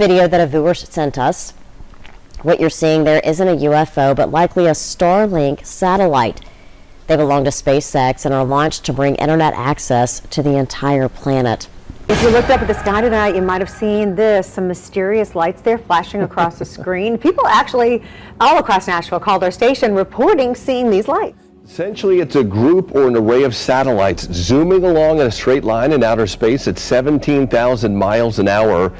Video that a viewer sent us. What you're seeing there isn't a UFO, but likely a Starlink satellite. They belong to SpaceX and are launched to bring internet access to the entire planet. If you looked up at the sky tonight, you might have seen some mysterious lights there flashing across the screen. People actually all across Nashville called our station reporting seeing these lights. Essentially, it's a group or an array of satellites zooming along in a straight line in outer space at 17,000 miles an hour.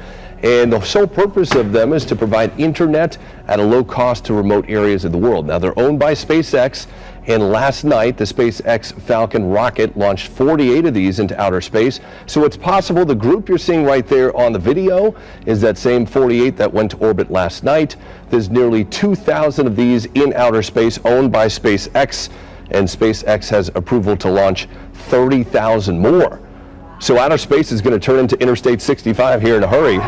And the sole purpose of them is to provide internet at a low cost to remote areas of the world. Now, they're owned by SpaceX, and last night the SpaceX Falcon rocket launched 48 of these into outer space. So it's possible the group you're seeing right there on the video is that same 48 that went to orbit last night. There's nearly 2,000 of these in outer space owned by SpaceX, and SpaceX has approval to launch 30,000 more. So outer space is going to turn into Interstate 65 here in a hurry.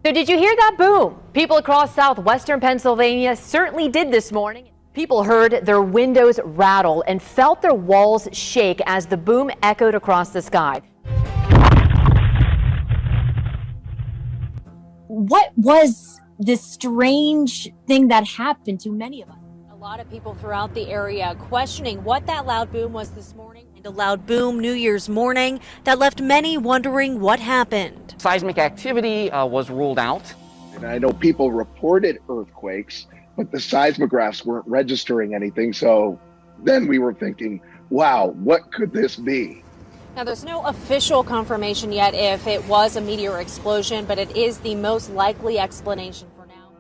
So did you hear that boom? People across southwestern Pennsylvania certainly did this morning. People heard their windows rattle and felt their walls shake as the boom echoed across the sky. What was this strange thing that happened to many of us? A lot of people throughout the area questioning what that loud boom was this morning, and a loud boom New Year's morning that left many wondering what happened. Seismic activity was ruled out. And I know people reported earthquakes, but the seismographs weren't registering anything. So then we were thinking, wow, what could this be? Now, there's no official confirmation yet if it was a meteor explosion, but it is the most likely explanation for now.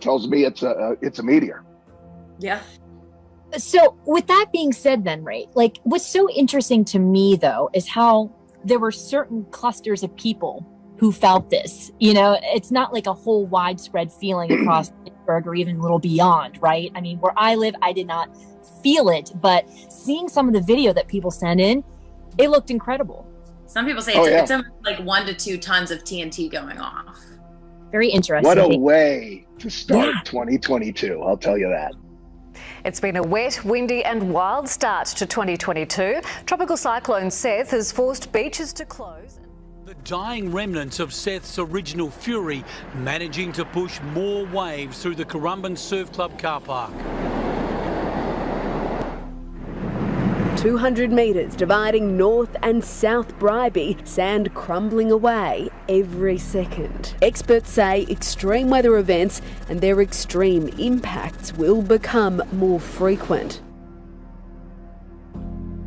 Tells me it's a meteor. Yeah. So with that being said then, Ray, like what's so interesting to me though is how there were certain clusters of people who felt this. You know, it's not like a whole widespread feeling across Pittsburgh or even a little beyond, right? I mean, where I live, I did not feel it, but seeing some of the video that people sent in, it looked incredible. Some people say it's like 1 to 2 tons of TNT going off. Very interesting. What a way to start 2022, I'll tell you that. It's been a wet, windy and wild start to 2022. Tropical cyclone Seth has forced beaches to close. The dying remnants of Seth's original fury managing to push more waves through the Currumbin Surf Club car park. 200 metres dividing North and South Bribie, sand crumbling away every second. Experts say extreme weather events and their extreme impacts will become more frequent.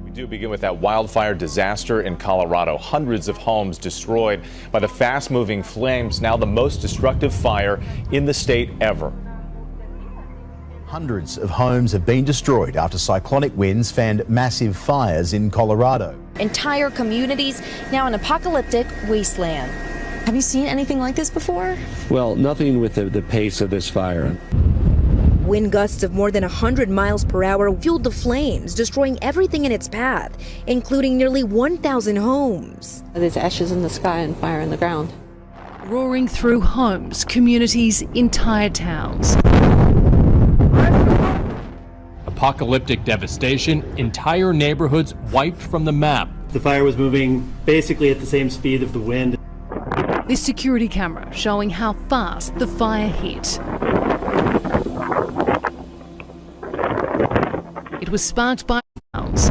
We do begin with that wildfire disaster in Colorado. Hundreds of homes destroyed by the fast-moving flames, now the most destructive fire in the state ever. Hundreds of homes have been destroyed after cyclonic winds fanned massive fires in Colorado. Entire communities now an apocalyptic wasteland. Have you seen anything like this before? Well, nothing with the pace of this fire. Wind gusts of more than 100 miles per hour fueled the flames, destroying everything in its path, including nearly 1,000 homes. There's ashes in the sky and fire in the ground. Roaring through homes, communities, entire towns. Apocalyptic devastation, entire neighborhoods wiped from the map. The fire was moving basically at the same speed of the wind. This security camera showing how fast the fire hit. It was sparked by clouds.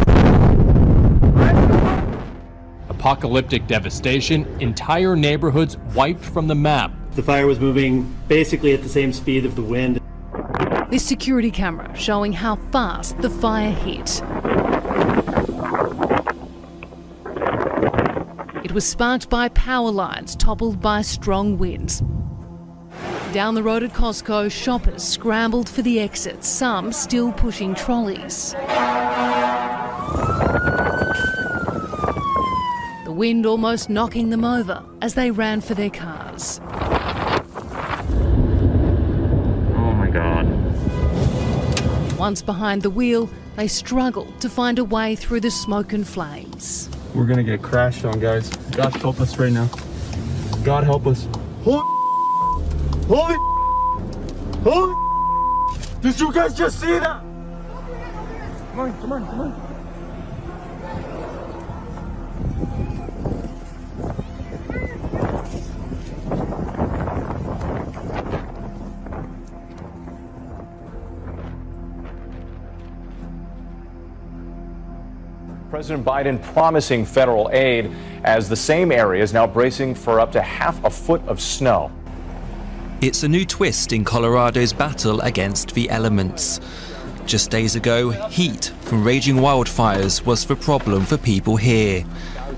Apocalyptic devastation, entire neighborhoods wiped from the map. The fire was moving basically at the same speed of the wind. This security camera showing how fast the fire hit. It was sparked by power lines toppled by strong winds. Down the road at Costco, shoppers scrambled for the exits, some still pushing trolleys. The wind almost knocking them over as they ran for their cars. Oh my God. Once behind the wheel, they struggled to find a way through the smoke and flames. We're gonna get crashed on, guys. God help us right now. God help us. Holy! Did you guys just see that? Come on. President Biden promising federal aid as the same area is now bracing for up to half a foot of snow. It's a new twist in Colorado's battle against the elements. Just days ago, heat from raging wildfires was the problem for people here.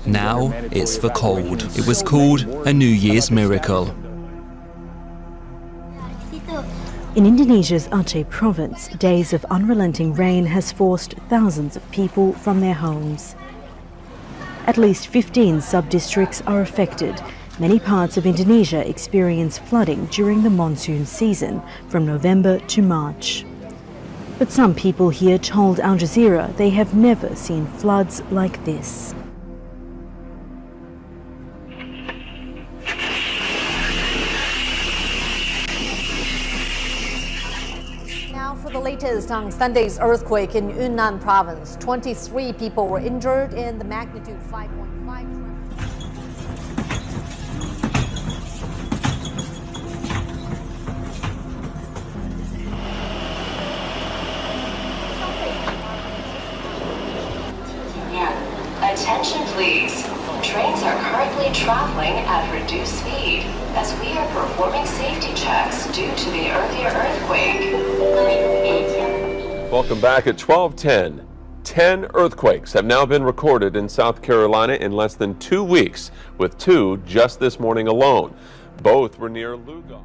Now it's the cold. It was called a New Year's miracle. In Indonesia's Aceh province, days of unrelenting rain has forced thousands of people from their homes. At least 15 sub-districts are affected. Many parts of Indonesia experience flooding during the monsoon season from November to March. But some people here told Al Jazeera they have never seen floods like this. Now for the latest on Sunday's earthquake in Yunnan province. 23 people were injured in the magnitude 5.5. Attention please. Trains are currently traveling at reduced speed as we are performing safety checks due to the earlier earthquake. Welcome back at 12:10. 10 earthquakes have now been recorded in South Carolina in less than 2 weeks, with 2 just this morning alone. Both were near Lugo.